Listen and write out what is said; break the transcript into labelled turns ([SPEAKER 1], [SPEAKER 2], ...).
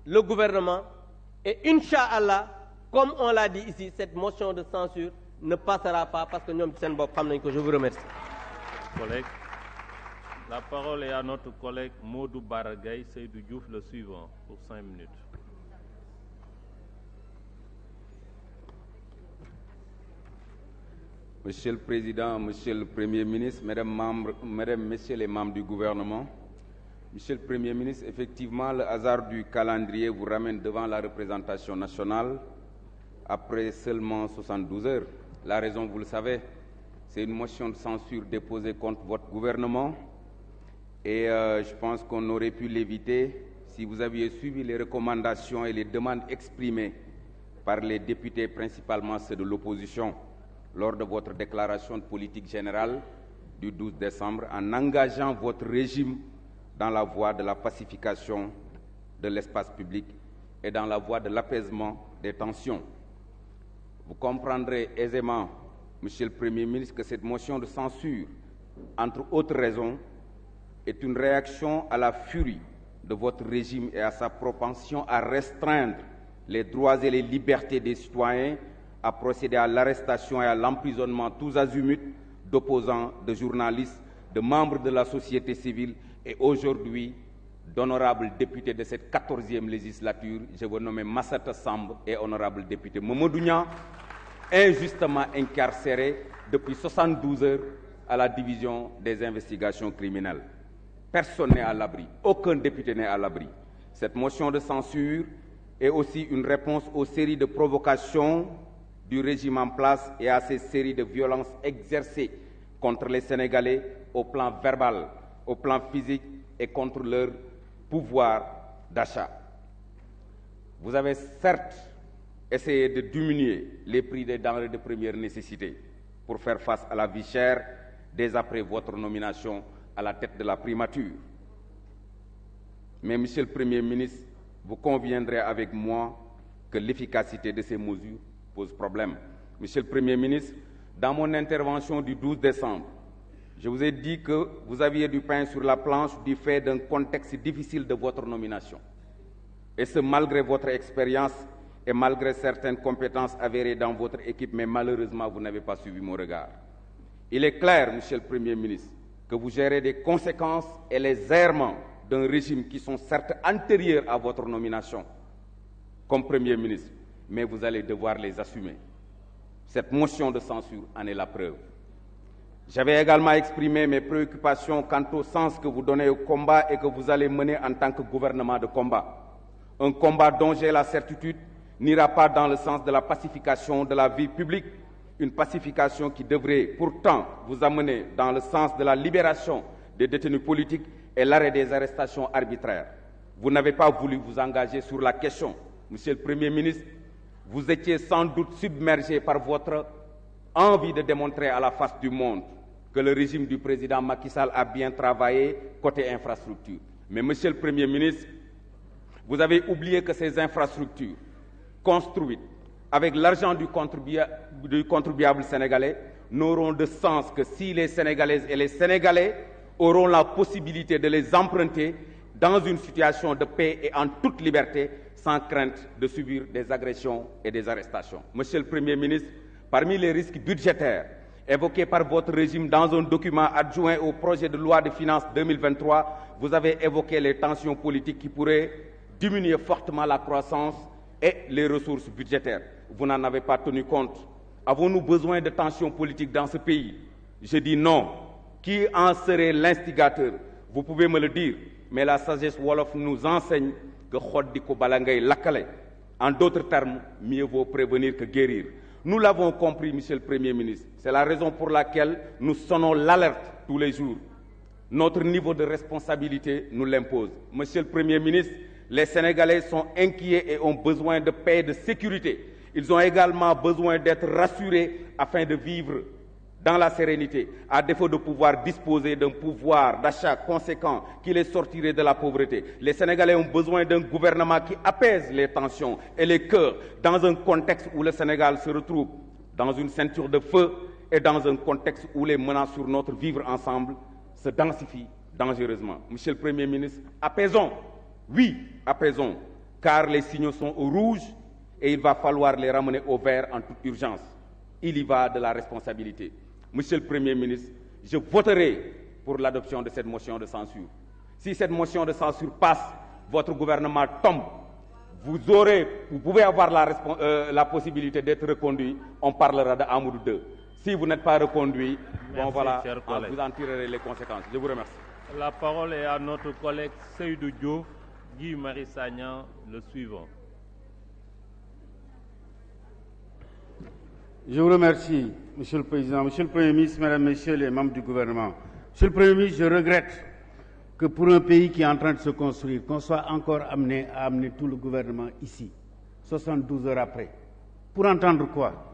[SPEAKER 1] le gouvernement et Inch'Allah, comme on l'a dit ici, cette motion de censure ne passera pas parce que nous sommes je vous remercie.
[SPEAKER 2] Collègue, la parole est à notre collègue Modou Baragay Seydou Diouf, le suivant, pour 5 minutes.
[SPEAKER 3] Monsieur le Président, Monsieur le Premier ministre, Mesdames, Messieurs les membres du gouvernement, Monsieur le Premier ministre, effectivement, le hasard du calendrier vous ramène devant la représentation nationale après seulement 72 heures. La raison, vous le savez, c'est une motion de censure déposée contre votre gouvernement et je pense qu'on aurait pu l'éviter si vous aviez suivi les recommandations et les demandes exprimées par les députés, principalement ceux de l'opposition, lors de votre déclaration de politique générale du 12 décembre, en engageant votre régime dans la voie de la pacification de l'espace public et dans la voie de l'apaisement des tensions. Vous comprendrez aisément, Monsieur le Premier ministre, que cette motion de censure, entre autres raisons, est une réaction à la furie de votre régime et à sa propension à restreindre les droits et les libertés des citoyens, à procéder à l'arrestation et à l'emprisonnement tous azimuts d'opposants, de journalistes, de membres de la société civile et aujourd'hui d'honorables députés de cette 14e législature. Je vous nomme Massata Samb et honorable député Mamadou Niang, injustement incarcérés depuis 72 heures à la division des investigations criminelles. Personne n'est à l'abri, aucun député n'est à l'abri. Cette motion de censure est aussi une réponse aux séries de provocations du régime en place et à ces séries de violences exercées contre les Sénégalais au plan verbal, au plan physique et contre leur pouvoir d'achat. Vous avez certes essayé de diminuer les prix des denrées de première nécessité pour faire face à la vie chère dès après votre nomination à la tête de la primature. Mais, Monsieur le Premier ministre, vous conviendrez avec moi que l'efficacité de ces mesures pose problème. Monsieur le Premier ministre, dans mon intervention du 12 décembre, je vous ai dit que vous aviez du pain sur la planche du fait d'un contexte difficile de votre nomination. Et ce, malgré votre expérience et malgré certaines compétences avérées dans votre équipe, mais malheureusement, vous n'avez pas suivi mon regard. Il est clair, Monsieur le Premier ministre, que vous gérez des conséquences et les errements d'un régime qui sont certes antérieurs à votre nomination comme Premier ministre, mais vous allez devoir les assumer. Cette motion de censure en est la preuve. J'avais également exprimé mes préoccupations quant au sens que vous donnez au combat et que vous allez mener en tant que gouvernement de combat. Un combat dont j'ai la certitude n'ira pas dans le sens de la pacification de la vie publique, une pacification qui devrait pourtant vous amener dans le sens de la libération des détenus politiques et l'arrêt des arrestations arbitraires. Vous n'avez pas voulu vous engager sur la question. Monsieur le Premier ministre, vous étiez sans doute submergé par votre envie de démontrer à la face du monde que le régime du président Macky Sall a bien travaillé côté infrastructure. Mais, Monsieur le Premier ministre, vous avez oublié que ces infrastructures construites avec l'argent du contribuable sénégalais n'auront de sens que si les Sénégalaises et les Sénégalais auront la possibilité de les emprunter dans une situation de paix et en toute liberté, sans crainte de subir des agressions et des arrestations. Monsieur le Premier ministre, parmi les risques budgétaires évoqués par votre régime dans un document adjoint au projet de loi de finances 2023, vous avez évoqué les tensions politiques qui pourraient diminuer fortement la croissance et les ressources budgétaires. Vous n'en avez pas tenu compte. Avons-nous besoin de tensions politiques dans ce pays? Je dis non. Qui en serait l'instigateur? Vous pouvez me le dire, mais la sagesse Wolof nous enseigne que Khodiko Balangay Lakale. En d'autres termes, mieux vaut prévenir que guérir. Nous l'avons compris, Monsieur le Premier ministre. C'est la raison pour laquelle nous sonnons l'alerte tous les jours. Notre niveau de responsabilité nous l'impose. Monsieur le Premier ministre, les Sénégalais sont inquiets et ont besoin de paix et de sécurité. Ils ont également besoin d'être rassurés afin de vivre dans la sérénité, à défaut de pouvoir disposer d'un pouvoir d'achat conséquent qui les sortirait de la pauvreté. Les Sénégalais ont besoin d'un gouvernement qui apaise les tensions et les cœurs dans un contexte où le Sénégal se retrouve dans une ceinture de feu et dans un contexte où les menaces sur notre vivre ensemble se densifient dangereusement. Monsieur le Premier ministre, apaisons, oui, apaisons car les signaux sont au rouge et il va falloir les ramener au vert en toute urgence. Il y va de la responsabilité. Monsieur le Premier ministre, je voterai pour l'adoption de cette motion de censure. Si cette motion de censure passe, votre gouvernement tombe. Vous pouvez avoir la possibilité d'être reconduit. On parlera de Amadou 2. Si vous n'êtes pas reconduit,
[SPEAKER 2] merci,
[SPEAKER 3] voilà,
[SPEAKER 2] vous
[SPEAKER 3] en tirerez les conséquences. Je vous remercie.
[SPEAKER 2] La parole est à notre collègue Seydou Diouf, Guy Marius Sagna, le suivant.
[SPEAKER 4] Je vous remercie, Monsieur le Président, Monsieur le Premier ministre, Mesdames, Messieurs les membres du gouvernement. Monsieur le Premier ministre, je regrette que pour un pays qui est en train de se construire, qu'on soit encore amené à amener tout le gouvernement ici, 72 heures après. Pour entendre quoi?